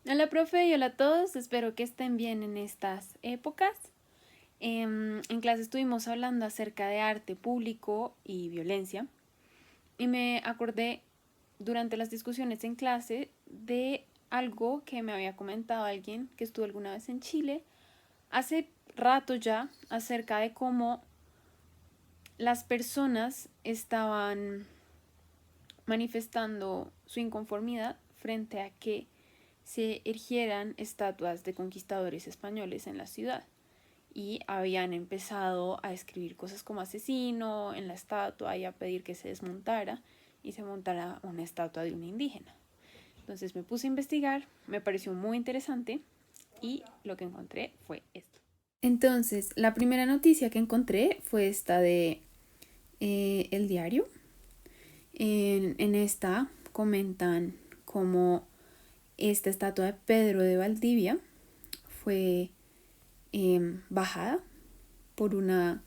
Hola, profe, y hola a todos. Espero que estén bien en estas épocas. En clase estuvimos hablando acerca de arte público y violencia. Y me acordé durante las discusiones en clase de algo que me había comentado alguien que estuvo alguna vez en Chile hace rato ya, acerca de cómo las personas estaban manifestando su inconformidad frente a que se erigieran estatuas de conquistadores españoles en la ciudad y habían empezado a escribir cosas como asesino en la estatua y a pedir que se desmontara y se montara una estatua de un indígena. Entonces me puse a investigar, me pareció muy interesante y lo que encontré fue esto. Entonces, la primera noticia que encontré fue esta de El Diario. En esta comentan cómo esta estatua de Pedro de Valdivia fue bajada por una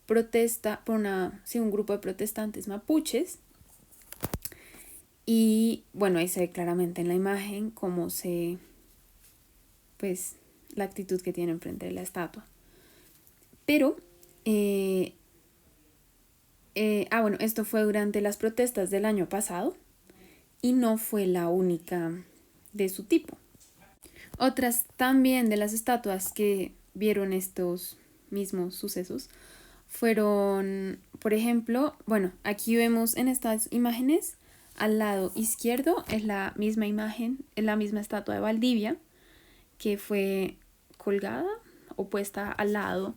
protesta, un grupo de protestantes mapuches. Y bueno, ahí se ve claramente en la imagen cómo pues, la actitud que tienen frente de la estatua. Pero, bueno, esto fue durante las protestas del año pasado y no fue la única de su tipo. Otras también de las estatuas que vieron estos mismos sucesos fueron, por ejemplo, bueno, aquí vemos en estas imágenes, al lado izquierdo es la misma imagen, es la misma estatua de Valdivia, que fue colgada o puesta al lado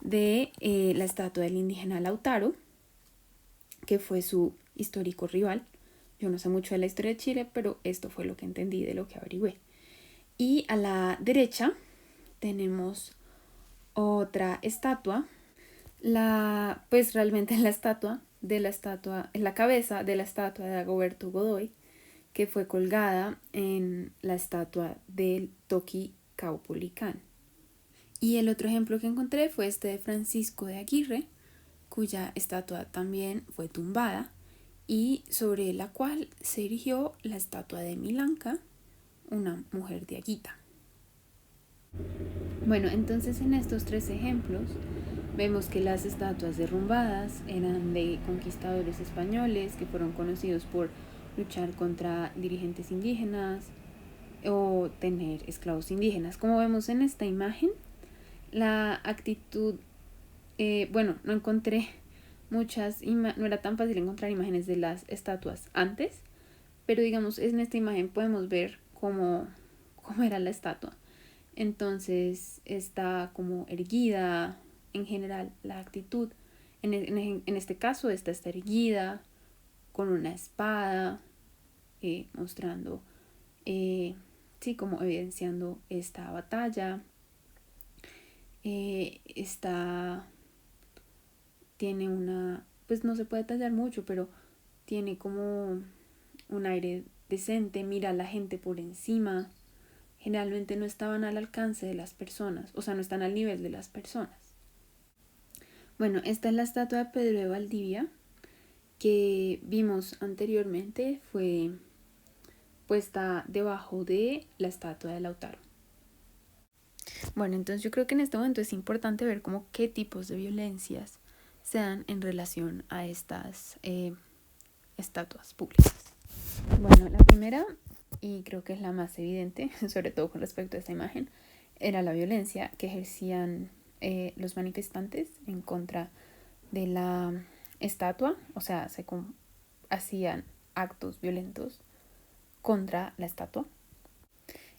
de la estatua del indígena Lautaro, que fue su histórico rival. Yo no sé mucho de la historia de Chile, pero esto fue lo que entendí de lo que averigüé. Y a la derecha tenemos otra estatua, pues realmente la cabeza de la estatua de Dagoberto Godoy, que fue colgada en la estatua del Toqui Caupolicán. Y el otro ejemplo que encontré fue este de Francisco de Aguirre, cuya estatua también fue tumbada y sobre la cual se erigió la estatua de Milanca, una mujer de Aguita. Bueno, entonces en estos tres ejemplos vemos que las estatuas derrumbadas eran de conquistadores españoles que fueron conocidos por luchar contra dirigentes indígenas o tener esclavos indígenas. Como vemos en esta imagen, la actitud, no encontré no era tan fácil encontrar imágenes de las estatuas antes, pero digamos en esta imagen podemos ver cómo era la estatua. Entonces está como erguida, en general la actitud. En este caso esta está erguida con una espada, mostrando, como evidenciando esta batalla. Esta tiene pues no se puede detallar mucho, pero tiene como un aire decente, mira a la gente por encima. Generalmente no estaban al alcance de las personas, o sea, no están al nivel de las personas. Bueno, esta es la estatua de Pedro de Valdivia que vimos anteriormente, fue puesta debajo de la estatua de Lautaro. Bueno, entonces yo creo que en este momento es importante ver como qué tipos de violencias se dan en relación a estas estatuas públicas. Bueno, la primera, y creo que es la más evidente, sobre todo con respecto a esta imagen, era la violencia que ejercían los manifestantes en contra de la estatua, o sea, hacían actos violentos contra la estatua.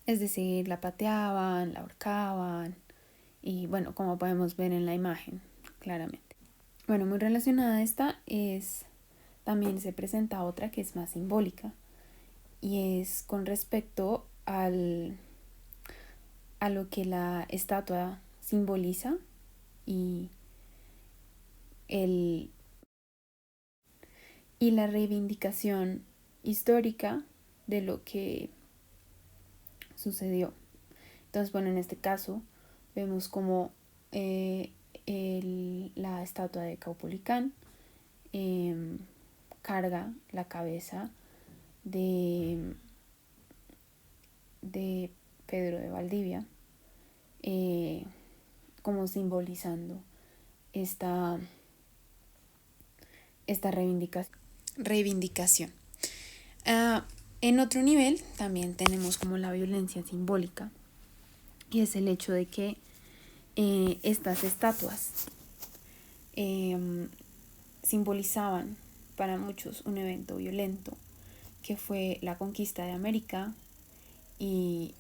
Es decir, la pateaban, la ahorcaban y bueno, como podemos ver en la imagen, claramente. Bueno, muy relacionada a esta también se presenta otra que es más simbólica y es con respecto a lo que la estatua simboliza y la reivindicación histórica de lo que sucedió. Entonces, bueno, en este caso vemos como la estatua de Caupolicán carga la cabeza de de Pedro de Valdivia, como simbolizando esta reivindicación. En otro nivel también tenemos como la violencia simbólica, y es el hecho de que estas estatuas simbolizaban para muchos un evento violento que fue la conquista de América y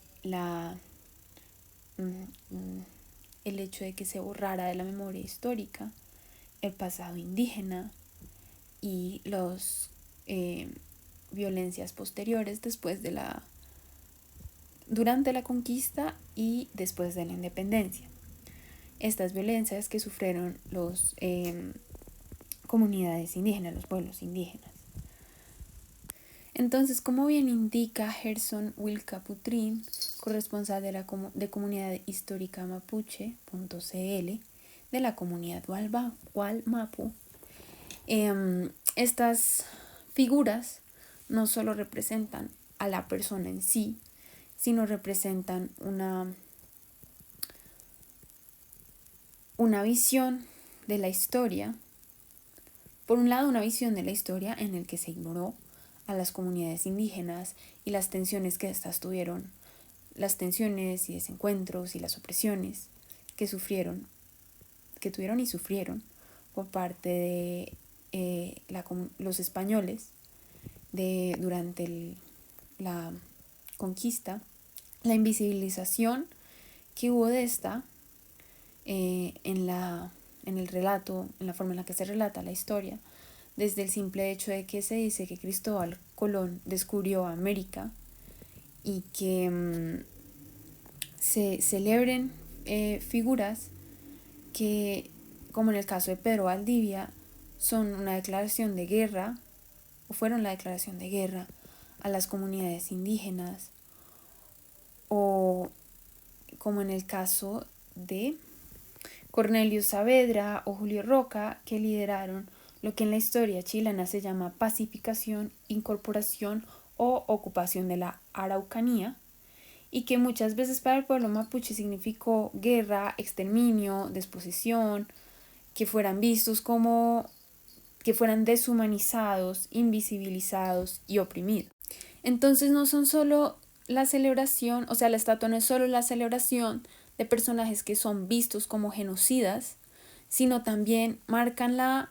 el hecho de que se borrara de la memoria histórica el pasado indígena y las violencias posteriores durante la conquista y después de la independencia. Estas violencias que sufrieron las comunidades indígenas, los pueblos indígenas. Entonces, como bien indica Gerson Wilcaputrin, corresponsal de Comunidad Histórica Mapuche.cl de la comunidad Gualmapu, estas figuras no solo representan a la persona en sí, sino representan una visión de la historia. Por un lado, una visión de la historia en el que se ignoró a las comunidades indígenas y las tensiones que éstas tuvieron, las tensiones y desencuentros y las opresiones que tuvieron y sufrieron por parte de los españoles durante la conquista, la invisibilización que hubo de esta en el relato, en la forma en la que se relata la historia, desde el simple hecho de que se dice que Cristóbal Colón descubrió América y que se celebren figuras que, como en el caso de Pedro Valdivia, son una declaración de guerra, o fueron la declaración de guerra a las comunidades indígenas, o como en el caso de Cornelio Saavedra o Julio Roca, que lideraron lo que en la historia chilena se llama pacificación, incorporación o ocupación de la Araucanía, y que muchas veces para el pueblo mapuche significó guerra, exterminio, desposesión, que fueran vistos como que fueran deshumanizados, invisibilizados y oprimidos. Entonces no son solo la celebración, o sea, la estatua no es solo la celebración de personajes que son vistos como genocidas, sino también marcan la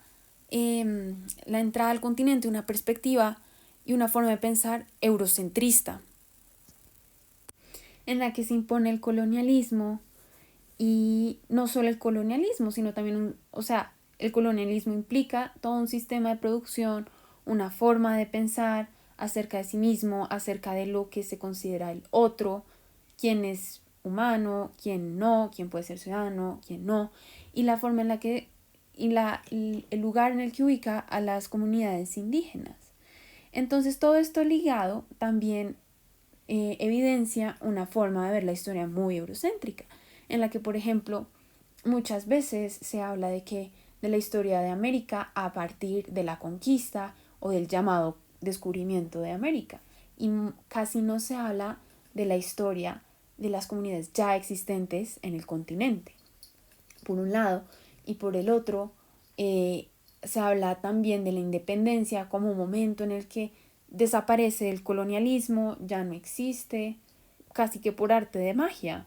entrada al continente, una perspectiva y una forma de pensar eurocentrista, en la que se impone el colonialismo, y no solo el colonialismo, sino también el colonialismo implica todo un sistema de producción, una forma de pensar acerca de sí mismo, acerca de lo que se considera el otro, quién es humano, quién no, quién puede ser ciudadano, quién no, y la forma en la que el lugar en el que ubica a las comunidades indígenas. Entonces todo esto ligado también evidencia una forma de ver la historia muy eurocéntrica, en la que, por ejemplo, muchas veces se habla de la historia de América a partir de la conquista o del llamado descubrimiento de América, y casi no se habla de la historia de las comunidades ya existentes en el continente, por un lado, y por el otro se habla también de la independencia como un momento en el que desaparece el colonialismo, ya no existe, casi que por arte de magia.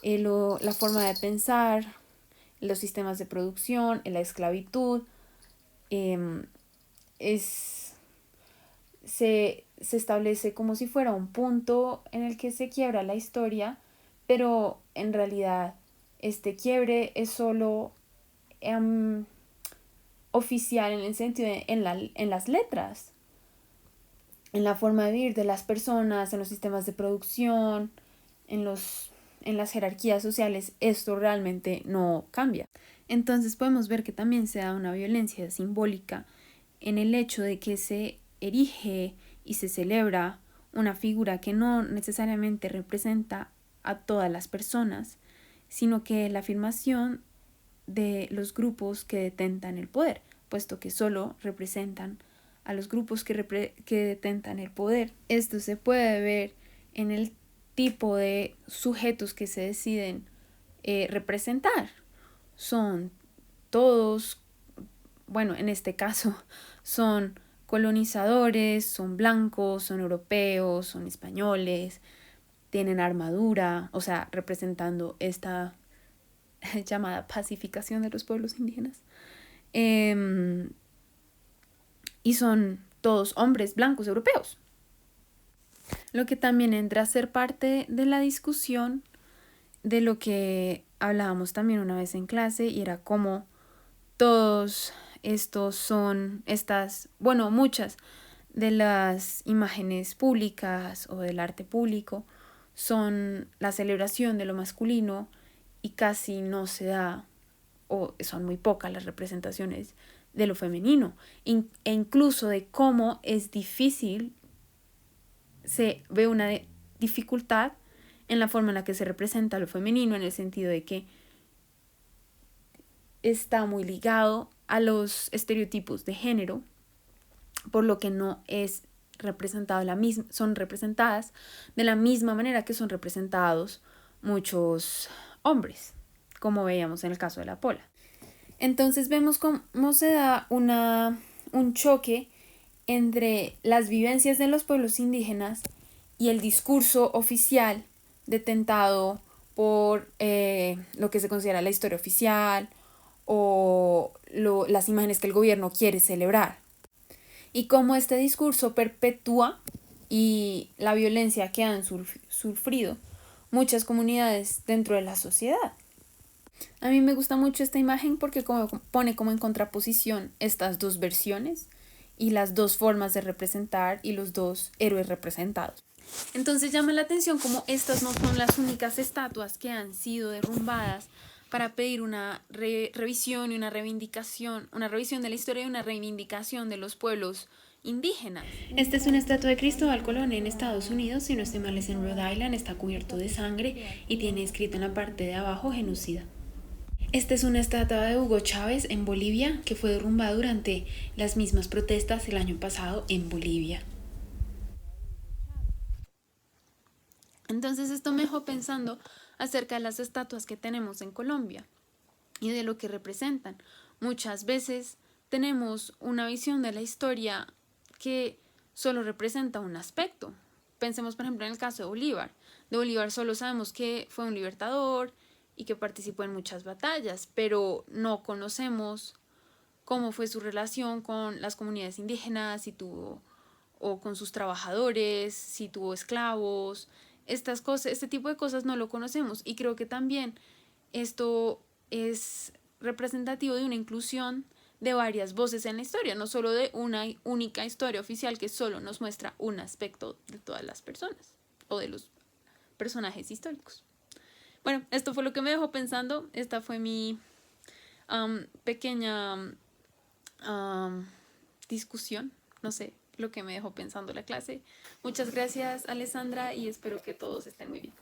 La forma de pensar, los sistemas de producción, la esclavitud, se establece como si fuera un punto en el que se quiebra la historia, pero en realidad este quiebre es solo oficial en el sentido en las letras, en la forma de vivir de las personas, en los sistemas de producción, en las jerarquías sociales. Esto realmente no cambia. Entonces podemos ver que también se da una violencia simbólica en el hecho de que se erige y se celebra una figura que no necesariamente representa a todas las personas, sino que es la afirmación de los grupos que detentan el poder, puesto que solo representan a los grupos que detentan el poder. Esto se puede ver en el tipo de sujetos que se deciden representar. Son todos, bueno, en este caso, son colonizadores, son blancos, son europeos, son españoles, tienen armadura, o sea, representando esta llamada pacificación de los pueblos indígenas. Y son todos hombres blancos europeos. Lo que también entra a ser parte de la discusión de lo que hablábamos también una vez en clase, y era cómo todos estos son muchas de las imágenes públicas o del arte público son la celebración de lo masculino y casi no se da, o son muy pocas las representaciones de lo femenino, e incluso de cómo es difícil, se ve una dificultad en la forma en la que se representa lo femenino, en el sentido de que está muy ligado a los estereotipos de género, por lo que no es representado son representadas de la misma manera que son representados muchos hombres, como veíamos en el caso de la pola. Entonces vemos cómo se da un choque entre las vivencias de los pueblos indígenas y el discurso oficial detentado por lo que se considera la historia oficial o las imágenes que el gobierno quiere celebrar. Y cómo este discurso perpetúa y la violencia que han sufrido muchas comunidades dentro de la sociedad. A mí me gusta mucho esta imagen porque pone como en contraposición estas dos versiones y las dos formas de representar y los dos héroes representados. Entonces llama la atención como estas no son las únicas estatuas que han sido derrumbadas para pedir una revisión y una revisión de la historia y una reivindicación de los pueblos indígenas. Esta es una estatua de Cristóbal Colón en Estados Unidos, si no estoy mal es en Rhode Island, está cubierto de sangre y tiene escrito en la parte de abajo genocida. Esta es una estatua de Hugo Chávez en Bolivia que fue derrumbada durante las mismas protestas el año pasado en Bolivia. Entonces esto me dejó pensando acerca de las estatuas que tenemos en Colombia y de lo que representan. Muchas veces tenemos una visión de la historia que solo representa un aspecto. Pensemos, por ejemplo, en el caso de Bolívar. De Bolívar solo sabemos que fue un libertador y que participó en muchas batallas, pero no conocemos cómo fue su relación con las comunidades indígenas, o con sus trabajadores, si tuvo esclavos. Estas cosas, este tipo de cosas no lo conocemos, y creo que también esto es representativo de una inclusión de varias voces en la historia, no solo de una única historia oficial que solo nos muestra un aspecto de todas las personas o de los personajes históricos. Bueno, esto fue lo que me dejó pensando. Esta fue mi pequeña discusión, no sé, lo que me dejó pensando la clase. Muchas gracias, Alessandra, y espero que todos estén muy bien.